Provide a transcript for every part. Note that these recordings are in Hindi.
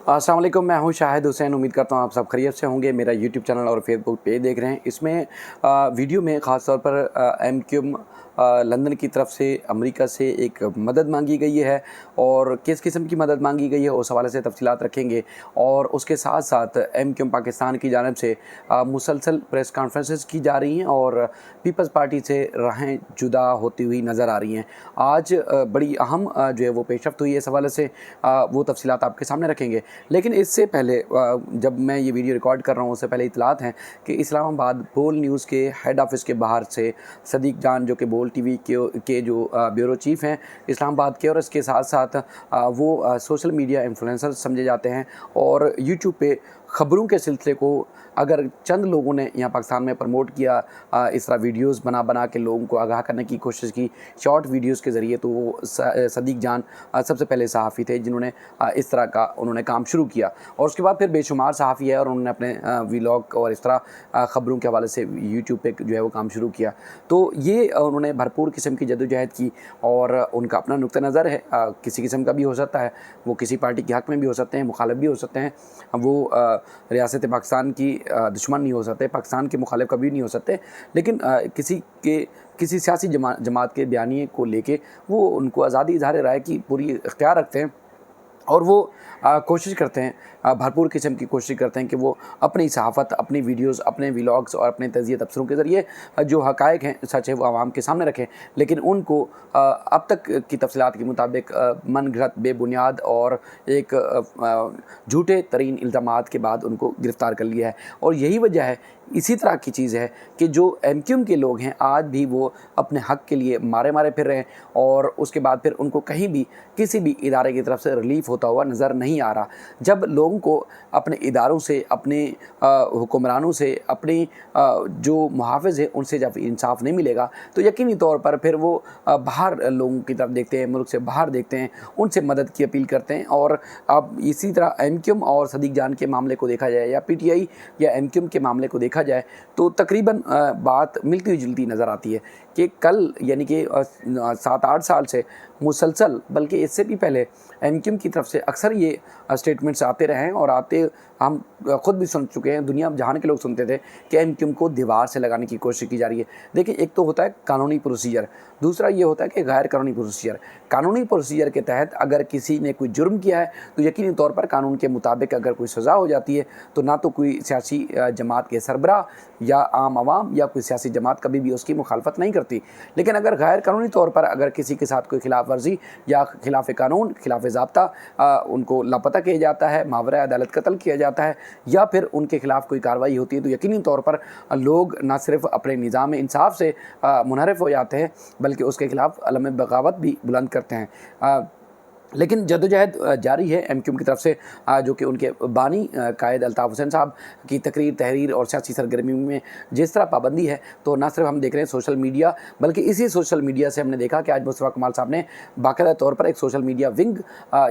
अस्सलाम वालेकुम, मैं हूं शाहिद हुसैन। उम्मीद करता हूं आप सब खैरियत से होंगे। मेरा यूट्यूब चैनल और फेसबुक पेज देख रहे हैं। इसमें वीडियो में ख़ास तौर पर एमक्यूएम लंदन की तरफ से अमेरिका से एक मदद मांगी गई है और किस किस्म की मदद मांगी गई है उस हवाले से तफसीलात रखेंगे। और उसके साथ साथ एमक्यूएम पाकिस्तान की जानिब से मुसलसल प्रेस कॉन्फ्रेंसेस की जा रही हैं और पीपल्स पार्टी से राहें जुदा होती हुई नज़र आ रही हैं। आज बड़ी अहम जो है वो पेशरफ्त हुई है इस हवाले से, वो तफसीलात आपके सामने रखेंगे। लेकिन इससे पहले जब मैं ये वीडियो रिकॉर्ड कर रहा हूँ उससे पहले इतलात हैं कि इस्लामाबाद बोल न्यूज़ के हेड ऑफिस के बाहर से सदीक जान जो कि बोल टीवी के जो ब्यूरो चीफ़ हैं इस्लामाबाद के, और इसके साथ साथ वो सोशल मीडिया इन्फ्लुएंसर समझे जाते हैं और यूट्यूब पे ख़बरों के सिलसिले को अगर चंद लोगों ने यहाँ पाकिस्तान में प्रमोट किया, इस तरह वीडियोस बना के लोगों को आगाह करने की कोशिश की शॉर्ट वीडियोस के ज़रिए, तो वो सदीक जान सबसे पहले सहाफ़ी थे जिन्होंने इस तरह का उन्होंने काम शुरू किया। और उसके बाद फिर बेशुमार सहाफ़ी है और उन्होंने अपने व्लॉग और इस तरह ख़बरों के हवाले से यूट्यूब पे जो है वो काम शुरू किया। तो ये उन्होंने भरपूर किस्म की जद्दोजहद की और उनका अपना नुक्ता नज़र है, किसी किस्म का भी हो सकता है, वो किसी पार्टी के हक़ में भी हो सकते हैं, मुखालिफ भी हो सकते हैं, वो रियासत पाकिस्तान की दुश्मन नहीं हो सकते, पाकिस्तान के मुखालिफ कभी नहीं हो सकते। लेकिन किसी सियासी जमात के बयानिए को लेके वो उनको आज़ादी इज़हार राय की पूरी इख्तियार रखते हैं और वो कोशिश करते हैं, भरपूर किस्म की कोशिश करते हैं कि वो अपनी सहाफ़त, अपनी वीडियोस, अपने व्लॉग्स और अपने तज़िया तबसरों के ज़रिए जो हक़ाइक़ हैं, सच है, वो आवाम के सामने रखें। लेकिन उनको अब तक की तफसीलात के मुताबिक मन घड़त, बेबुनियाद और एक झूठे तरीन इल्ज़ामात के बाद उनको गिरफ़्तार कर लिया है। और यही वजह है, इसी तरह की चीज़ है कि जो एमक्यूएम के लोग हैं आज भी वो अपने हक़ के लिए मारे फिर रहे हैं और उसके बाद फिर उनको कहीं भी किसी भी इदारे की तरफ से रिलीफ़ होता हुआ नज़र नहीं आ रहा। जब लोगों को अपने इदारों से, अपने हुक्मरानों से, अपने जो मुहाफ़िज़ हैं उनसे जब इंसाफ नहीं मिलेगा तो यकीनी तौर पर फिर वो बाहर लोगों की तरफ देखते हैं, मुल्क से बाहर देखते हैं, उनसे मदद की अपील करते हैं। और अब इसी तरह एमक्यूएम और सदीक जान के मामले को देखा जाए या पीटीआई या एमक्यूएम के मामले को देखा जाए तो तकरीबन बात मिलती जुलती नज़र आती है कि कल यानी कि 7-8 साल से मुसलसल, बल्कि इससे भी पहले एमक्यूएम की तरफ से अक्सर ये स्टेटमेंट्स आते रहे हैं और हम ख़ुद भी सुन चुके हैं, दुनिया जहान के लोग सुनते थे कि एमक्यूएम को दीवार से लगाने की कोशिश की जा रही है। देखिए, एक तो होता है कानूनी प्रोसीजर, दूसरा ये होता है कि गैर कानूनी प्रोसीजर। कानूनी प्रोसीजर के तहत अगर किसी ने कोई जुर्म किया है तो यकीनी तौर पर कानून के मुताबिक अगर कोई सज़ा हो जाती है तो ना तो कोई सियासी जमात के सरबराह या आम आवाम या कोई सियासी जमात कभी भी उसकी मुखालफत नहीं करती। लेकिन अगर गैर कानूनी तौर पर अगर किसी के साथ कोई खिलाफ वर्जी या खिलाफ कानून, खिलाफ ज़ाब्ता उनको लापता किया जाता है, मावरा अदालत कत्ल किया जाता है या फिर उनके खिलाफ कोई कार्रवाई होती है तो यकीनी तौर पर लोग न सिर्फ अपने निज़ाम इंसाफ से मुनहरफ हो जाते हैं बल्कि उसके खिलाफ अलम बगावत भी बुलंद करते हैं। लेकिन जद्दोजहद जारी है एमक्यूएम की तरफ से, जो कि उनके बानी कायद अल्ताफ़ हुसैन साहब की तकरीर, तहरीर और सियासी सरगर्मी में जिस तरह पाबंदी है, तो ना सिर्फ हम देख रहे हैं सोशल मीडिया, बल्कि इसी सोशल मीडिया से हमने देखा कि आज मुस्तफ़ा कमाल साहब ने बाकायदा तौर पर एक सोशल मीडिया विंग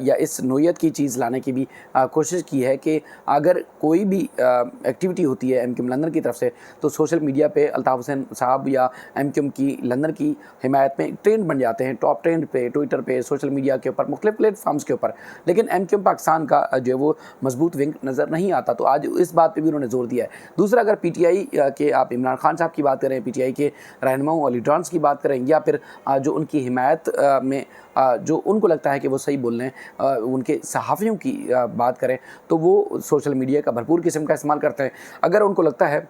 या इस नोयत की चीज़ लाने की भी कोशिश की है कि अगर कोई भी एक्टिविटी होती है एमक्यूएम लंदन की तरफ से तो सोशल मीडिया पर अल्ताफ़ हुसैन साहब या एमक्यूएम की लंदन की हिमायत में ट्रेंड बन जाते हैं, टॉप ट्रेंड पे, ट्विटर पर, सोशल मीडिया के ऊपर, मुख्तलिफ प्लेटफॉर्म्स के ऊपर। लेकिन एमक्यूएम पाकिस्तान का जो है वो मजबूत विंग नज़र नहीं आता, तो आज इस बात पे भी उन्होंने जोर दिया है। दूसरा, अगर पीटीआई के आप इमरान खान साहब की बात करें, पीटीआई के रहनुमाओं और लीडर्स की बात करें या फिर जो उनकी हिमायत में जो उनको लगता है कि वो सही बोल रहे हैं, उनके सहाफ़ियों की बात करें तो वो सोशल मीडिया का भरपूर किस्म का इस्तेमाल करते हैं। अगर उनको लगता है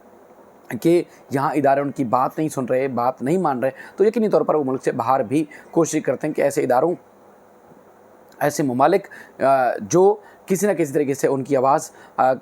कि यहाँ इदारे उनकी बात नहीं सुन रहे, बात नहीं मान रहे, तो यकीनी तौर पर वो मुल्क से बाहर भी कोशिश करते हैं कि ऐसे इदारों, ऐसे ममालिक जो किसी न किसी तरीके से उनकी आवाज़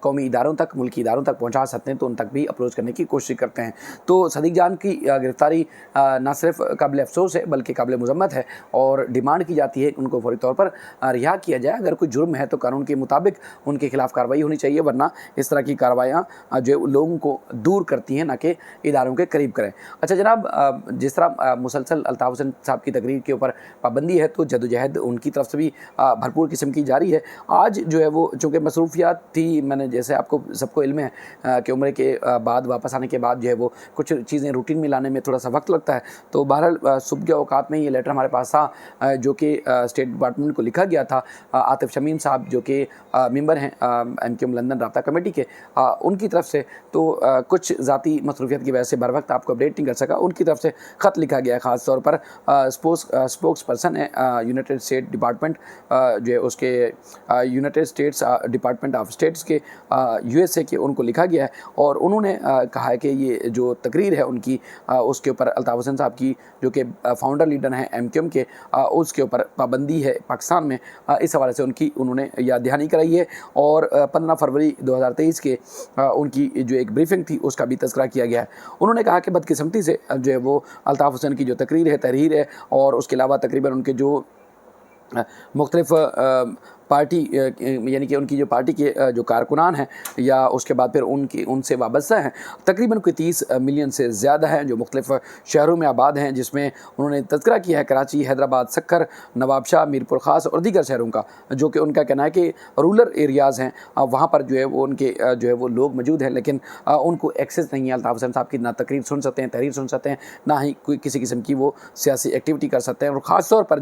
कौमी इदारों तक, मुल्की इदारों तक पहुंचा सकते हैं तो उन तक भी अप्रोच करने की कोशिश करते हैं। तो सदीक जान की गिरफ़्तारी न सिर्फ काबिल अफसोस है बल्कि काबिल मज़म्मत है और डिमांड की जाती है कि उनको फौरी तौर पर रिहा किया जाए। अगर कोई जुर्म है तो कानून के मुताबिक उनके खिलाफ कार्रवाई होनी चाहिए, वरना इस तरह की कार्रवाइयाँ जो लोगों को दूर करती हैं, ना कि इदारों के करीब करें। अच्छा जनाब, जिस तरह मुसलसल अल्ताफ़ हुसैन साहब की तकरीर के ऊपर पाबंदी है तो जद्दोजहद उनकी तरफ से भी भरपूर किस्म की जारी है। आज जो जो है वो चूँकि मसरूफियात थी, मैंने जैसे आपको सबको इल्म है कि उम्र के बाद वापस आने के बाद जो है वो कुछ चीज़ें रूटीन में लाने में थोड़ा सा वक्त लगता है। तो बहरहाल सुबह के औकात में ये लेटर हमारे पास था जो कि स्टेट डिपार्टमेंट को लिखा गया था। आतिफ शमीम साहब जो कि मेंबर हैं MQM लंदन राब्ता कमेटी के, उनकी तरफ से तो कुछ ज़ाती मसरूफियत की वजह से बर वक्त आपको अपडेट नहीं कर सका। उनकी तरफ से ख़त लिखा गया है, ख़ास तौर पर स्पोक्स पर्सन है यूनाइटेड स्टेट डिपार्टमेंट जो है उसके United states department of states के USA के, उनको लिखा गया है और उन्होंने कहा है कि ये जो तकरीर है उनकी उसके ऊपर अल्ताफ़ हुसैन साहब की जो कि फाउंडर लीडर हैं MQM के, उसके ऊपर पाबंदी है पाकिस्तान में। इस हवाले से उन्होंने याद दहानी कराई है और 15 फरवरी 2023 के उनकी जो एक ब्रीफिंग थी उसका भी तज़किरा किया गया है। उन्होंने कहा कि बदकिस्मती से जो है वो अल्ताफ़ हुसैन की जो तकरीर है, तहरीर है और उसके अलावा तकरीबन उनके जो मुख्तलिफ़ पार्टी यानी कि उनकी जो पार्टी के जो कारकुनान हैं या उसके बाद फिर उनसे वाबस्ता हैं, तकरीबन कोई 30 मिलियन से ज़्यादा हैं जो मुख्तलिफ़ शहरों में आबाद हैं, जिसमें उन्होंने तज़किरा किया है कराची, हैदराबाद, सक्खर, नवाबशाह, मीरपुर ख़ास और दीगर शहरों का, जो कि उनका कहना है कि रूरल एरियाज़ हैं, वहाँ पर जो है वो उनके जो है वो लोग मौजूद हैं, लेकिन उनको एक्सेस नहीं है अल्ताफ़ हुसैन साहब की, ना तकरीर सुन सकते हैं, तहरीर सुन सकते हैं, ना ही कोई किसी किस्म की वो सियासी एक्टिविटी कर सकते हैं। और ख़ास तौर पर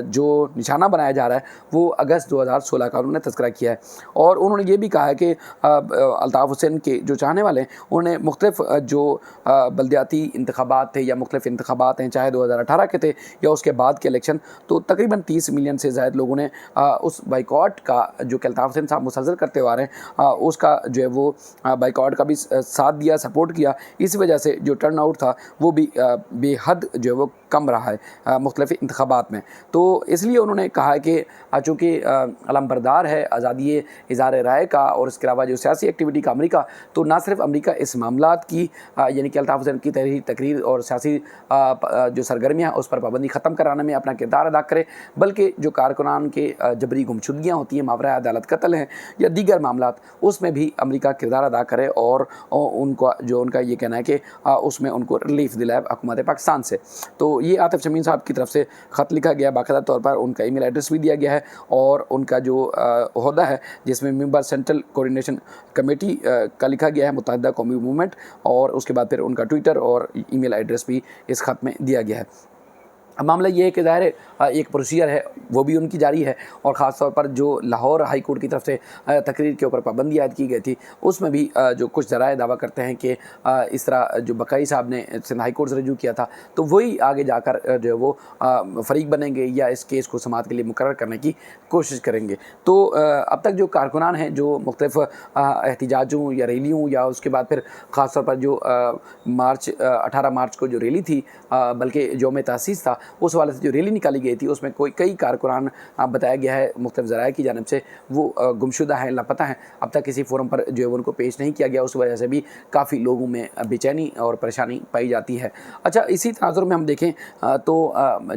जो निशाना बनाया जा रहा है वो अगस्त 2016 का उन्होंने तज़किरा किया है। और उन्होंने ये भी कहा है कि अल्ताफ़ हुसैन के जो चाहने वाले हैं उन्होंने मुख्तलिफ़ जो बल्दियाती इंतखाबात थे या मुख्तलिफ़ इंतखाबात हैं, चाहे 2018 के थे या उसके बाद के इलेक्शन, तो तकरीबन 30 मिलियन से ज़ायद लोगों ने उस बाइकॉट का जो कि अल्ताफ़ हुसैन साहब मुसलसल करते हुए आ रहे हैं उसका जो है वो बाइकॉट का भी साथ दिया, सपोर्ट किया। इस वजह से जो टर्न आउट था वो भी बेहद जो है वो कम रहा है मुख्तलिफ़ इंतखाबात में। तो इसलिए उन्होंने कहा है कि चूँकि अलमबरदार है आज़ादी इज़हार राय का और इसके अलावा जो सियासी एक्टिविटी का अमरीका, तो ना सिर्फ अमरीका इस मामलात की यानी कि अल्ताफ़ हुसैन की तकरीर और सियासी जो सरगर्मियाँ उस पर पाबंदी ख़त्म कराने में अपना किरदार अदा करे, बल्कि जो कारकुनान के जबरी गुमशुदगियाँ होती हैं, मावरा अदालत कत्ल हैं या दीगर मामलात, उसमें भी अमरीका किरदार अदा करे और उनका ये कहना है कि उसमें उनको रिलीफ दिलाए हुकूमत पाकिस्तान से। तो ये आतिफ शमीम साहब की तरफ से ख़त लिखा गया, बाकायदा तौर पर उनका ईमेल एड्रेस भी दिया गया है और उनका जो ओहदा है जिसमें मेंबर सेंट्रल कोऑर्डिनेशन कमेटी का लिखा गया है, मुत्तहिदा कौमी मूवमेंट, और उसके बाद फिर उनका ट्विटर और ईमेल एड्रेस भी इस ख़त में दिया गया है। अब मामला ये है कि ज़ाहिर है एक प्रोसीजर है वो भी उनकी जारी है और ख़ास तौर पर जो लाहौर हाई कोर्ट की तरफ से तकरीर के ऊपर पाबंदी आयद की गई थी उसमें भी जो कुछ ज़राए दावा करते हैं कि इस तरह जो बकाई साहब ने सिंध हाई कोर्ट से रजू किया था तो वही आगे जाकर जो है वो फ़रीक बनेंगे या इस केस को समाअत के लिए मुकर्रर करने की कोशिश करेंगे। तो अब तक जो कारकुनान हैं जो मुख्तलिफ़ एहतिजाजों या रैलियों या उसके बाद फिर ख़ास तौर पर जो 18 मार्च को जो रैली थी बल्कि यौम तअसीस था, उस वाले से जो रैली निकाली गई थी उसमें कई कारकुनान बताया गया है मुख्तलिफ़ ज़राए की जानिब से वो गुमशुदा हैं, लापता हैं, अब तक किसी फोरम पर जो है उनको पेश नहीं किया गया। उस वजह से भी काफ़ी लोगों में बेचैनी और परेशानी पाई जाती है। अच्छा, इसी तनाज़ुर में हम देखें तो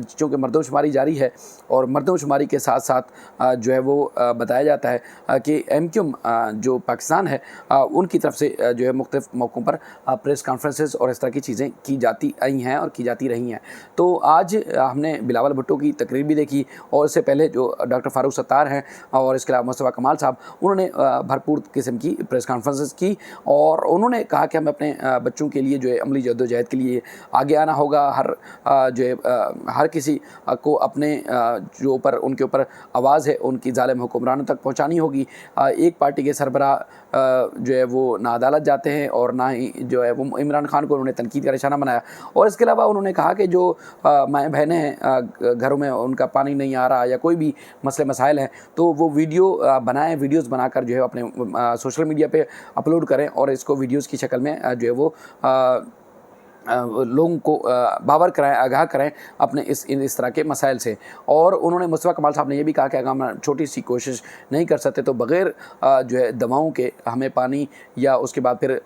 चूँकि मरदमशुमारी जारी है और मरदमशुमारी के साथ साथ जो है वो बताया जाता है कि MQM जो पाकिस्तान है उनकी तरफ से जो है मुख्तलिफ़ मौक़ों पर प्रेस कॉन्फ्रेंसेस और इस तरह की चीज़ें की जाती आई हैं और की जाती रही हैं। तो आज हमने बिलावल भुट्टो की तकरीर भी देखी और इससे पहले जो डॉक्टर फारूक सत्तार हैं और इसके अलावा मुस्तफ़ा कमाल साहब, उन्होंने भरपूर किस्म की प्रेस कॉन्फ्रेंसेस की और उन्होंने कहा कि हमें अपने बच्चों के लिए जो है अमली जद्दोजहद के लिए आगे आना होगा। हर किसी को अपने जो ऊपर उनके ऊपर आवाज़ है उनकी ज़ालिम हुक्मरानों तक पहुँचानी होगी। एक पार्टी के सरबराह जो है वो ना अदालत जाते हैं और ना ही जो है वो इमरान खान को उन्होंने तनकीद का निशाना बनाया। और इसके अलावा उन्होंने कहा कि जो माएँ बहनें हैं घरों में उनका पानी नहीं आ रहा या कोई भी मसले मसाइल हैं तो वो वीडियोज़ बनाकर जो है अपने सोशल मीडिया पे अपलोड करें और इसको वीडियोज़ की शक्ल में जो है वो लोगों को बावर कराएं, आगाह करें अपने इस तरह के मसाइल से। और उन्होंने मुस्तफ़ा कमाल साहब ने यह भी कहा कि अगर हम छोटी सी कोशिश नहीं कर सकते तो बग़ैर जो है दवाओं के हमें पानी या उसके बाद फिर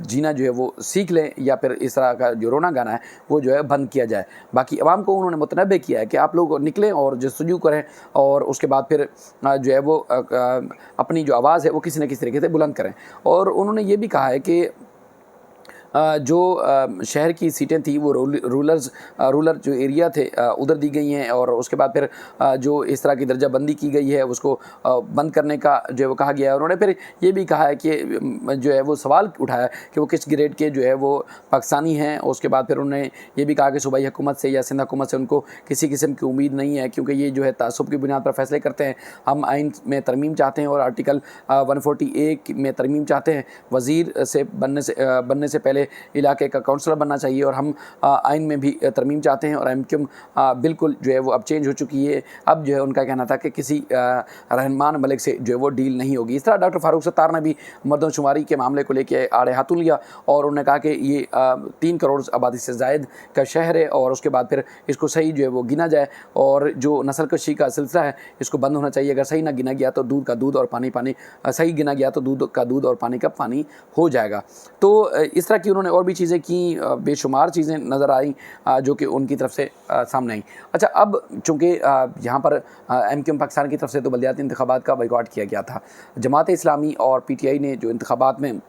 जीना जो है वो सीख लें या फिर इस तरह का जो रोना गाना है वो जो है बंद किया जाए। बाकी अवाम को उन्होंने मुतनब्बे किया है कि आप लोग निकलें और जस्तजू करें और उसके बाद फिर जो है वो अपनी जो आवाज़ है वो किसी न किसी तरीके से बुलंद करें। और उन्होंने ये भी कहा है कि जो शहर की सीटें थी वो रूरल जो एरिया थे उधर दी गई हैं, और उसके बाद फिर जो इस तरह की दर्जाबंदी की गई है उसको बंद करने का जो है वो कहा गया है। उन्होंने फिर ये भी कहा है कि जो है वो सवाल उठाया कि वो किस ग्रेड के जो है वो पाकिस्तानी हैं। उसके बाद फिर उन्होंने ये भी कहा कि सूबाई हुकूमत से या सिंध हुकूमत से उनको किसी किस्म की उम्मीद नहीं है, क्योंकि ये जो है तासुब की बुनियाद पर फैसले करते हैं। हम आइन में तरमीम चाहते हैं और आर्टिकल 140A में तरमीम चाहते हैं। वज़ीर से बनने से पहले इलाके का काउंसलर बनना चाहिए, और हम आइन में भी तरमीम चाहते हैं। और MQM बिल्कुल जो है वो अब चेंज हो चुकी है। अब जो है उनका कहना था कि किसी रहमान मलिक से जो है वो डील नहीं होगी। इस तरह डॉक्टर फारूक सत्तार ने भी मर्दमशुमारी के मामले को लेकर आड़े हाथों लिया, और उन्होंने कहा कि ये 3 करोड़ आबादी से ज़ायद का शहर है, और उसके बाद फिर इसको सही जो है वो गिना जाए, और जो नस्ल कशी का सिलसिला है इसको बंद होना चाहिए। अगर सही ना गिना गया तो दूध का दूध और पानी सही गिना गया तो दूध का दूध और पानी का पानी हो जाएगा। तो इस तरह की उन्होंने और भी चीज़ें की, बेशुमार चीज़ें नज़र आई जो कि उनकी तरफ से सामने आई। अच्छा, अब चूँकि यहाँ पर MQM पाकिस्तान की तरफ से तो बल्दियाती इंतखाबात का बाइकआउट किया गया था। जमात इस्लामी और PTI ने जो इंतखाबात में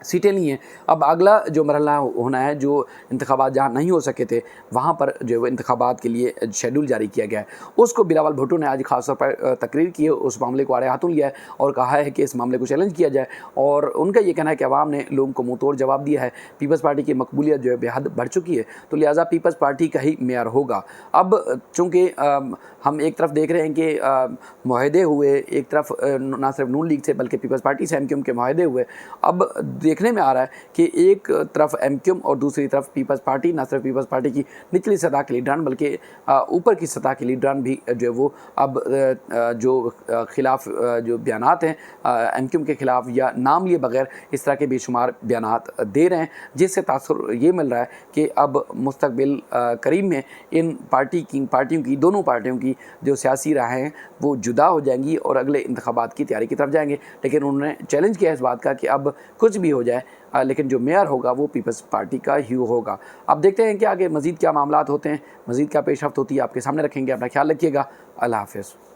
सीटें ली हैं, अब अगला जो मरहला होना है, जो इंतखाबात जहाँ नहीं हो सके थे वहाँ पर जो है वो इंतखाबात के लिए शेड्यूल जारी किया गया है। उसको बिलावल भुट्टो ने आज खास तौर पर तकरीर की है, उस मामले को आड़े हाथों लिया है और कहा है कि इस मामले को चैलेंज किया जाए। और उनका ये कहना है कि अवाम ने लोगों को मुँह तोड़ जवाब दिया है। पीपल्स पार्टी की मकबूलियत जो है बेहद बढ़ चुकी है, तो लिहाजा पीपल्स पार्टी का ही मेयर होगा। अब चूँकि हम एक तरफ देख रहे हैं कि मुआहदे हुए, एक तरफ ना सिर्फ नून लीग से बल्कि पीपल्स पार्टी से MQM के मुआहदे हुए। अब देखने में आ रहा है कि एक तरफ MQM और दूसरी तरफ पीपल्स पार्टी, ना सिर्फ पीपल्स पार्टी की निचली सतह के लीडरान बल्कि ऊपर की सतह के लीडरान भी जो है वो अब जो खिलाफ जो बयानात हैं MQM के खिलाफ या नाम लिए बगैर इस तरह के बेशुमार बयानात दे रहे हैं, जिससे तासुर ये मिल रहा है कि अब मुस्तकबिल करीब में इन पार्टियों की दोनों पार्टियों की जो सियासी राहें हैं वो जुदा हो जाएंगी और अगले इंतखाबात की तैयारी की तरफ जाएंगे। लेकिन उन्होंने चैलेंज किया इस बात का कि अब कुछ भी हो जाए लेकिन जो मेयर होगा वो पीपल्स पार्टी का ही होगा। अब देखते हैं कि आगे मज़ीद क्या मामलात होते हैं, मज़ीद क्या पेशरफ्त होती है, आपके सामने रखेंगे। अपना ख्याल रखिएगा। अल्लाह हाफ़िज़।